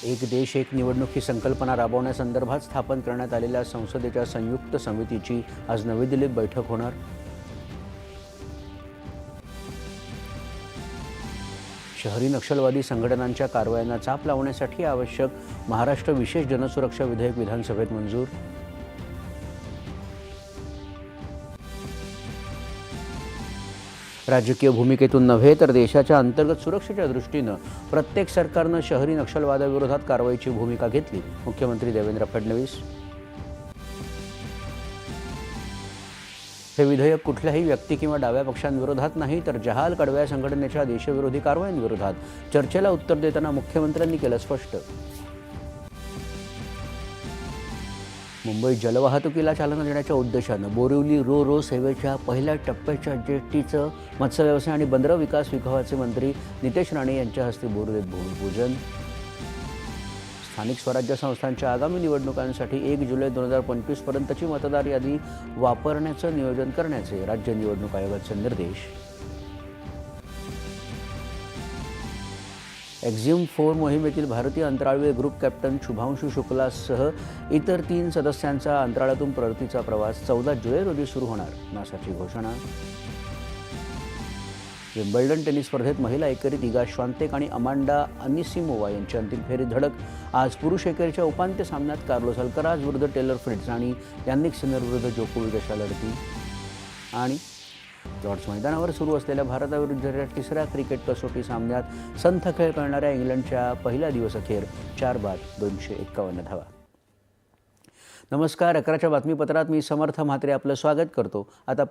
एक देश एक निवडणूक ही संकल्पना राबवण्यासंदर्भात स्थापन करण्यात आलेल्या संसदेच्या संयुक्त समितीची आज नवी दिल्लीत बैठक होणार। शहरी नक्षलवादी संघटनांच्या कारवायांना चाप लावण्यासाठी आवश्यक महाराष्ट्र विशेष जनसुरक्षा विधेयक विधानसभेत मंजूर। राजकीय भूमिकेतून नव्हे तर देशाच्या अंतर्गत सुरक्षेच्या दृष्टीनं प्रत्येक सरकारनं शहरी नक्षलवादाविरोधात कारवाईची भूमिका घेतली, मुख्यमंत्री देवेंद्र फडणवीस। हे विधेयक कुठल्याही व्यक्ती किंवा डाव्या पक्षांविरोधात नाही तर जहाल कडव्या संघटनेच्या देशविरोधी कारवायांविरोधात चर्चेला उत्तर देताना मुख्यमंत्र्यांनी केलं स्पष्ट। मुंबईत जलवाहतुकीला चालना देण्याच्या उद्देशानं बोरिवली रो सेवेच्या पहिल्या टप्प्याच्या जेटीचं मत्स्य आणि बंदर विकास विभागाचे मंत्री नितेश राणे यांच्या हस्ते बोरिवलीत भूमिपूजन। स्थानिक स्वराज्य संस्थांच्या आगामी निवडणुकांसाठी 1 जुलै 2025 पर्यंतची मतदार यादी वापरण्याचं नियोजन करण्याचे राज्य निवडणूक आयोगाचे निर्देश। एक्झिम 4 मोहिमेतील भारतीय अंतराळवीर ग्रुप कॅप्टन शुभांशु शुक्लासह इतर 3 सदस्यांचा अंतराळातून परतीचा प्रवास 14 जुलै रोजी सुरू होणार, नासाची घोषणा। विम्बल्डन टेनिस स्पर्धेत महिला एकेरीत इगा श्वान्तेक आणि अमांडा अनिसिमोवा यांची अंतिम फेरीत धडक। आज पुरुष एकेरीच्या उपांत्य सामन्यात कार्लोस अल्कराज विरुद्ध टेलर फ्रिट्झ आणि यानिक सिनर विरुद्ध जोकोविच अशा लढती। आणि लॉर्ड्स मैदानावर सुरू असलेल्या भारताविरुद्धच्या 3ऱ्या क्रिकेट कसोटी सामन्यात संथ खेळ करणाऱ्या इंग्लंडच्या पहिल्या दिवस अखेर 4 बाद 251 धावा। नमस्कार, 11च्या बातमीपत्रात मी समर्थ म्हात्रे आपलं स्वागत करतो। आता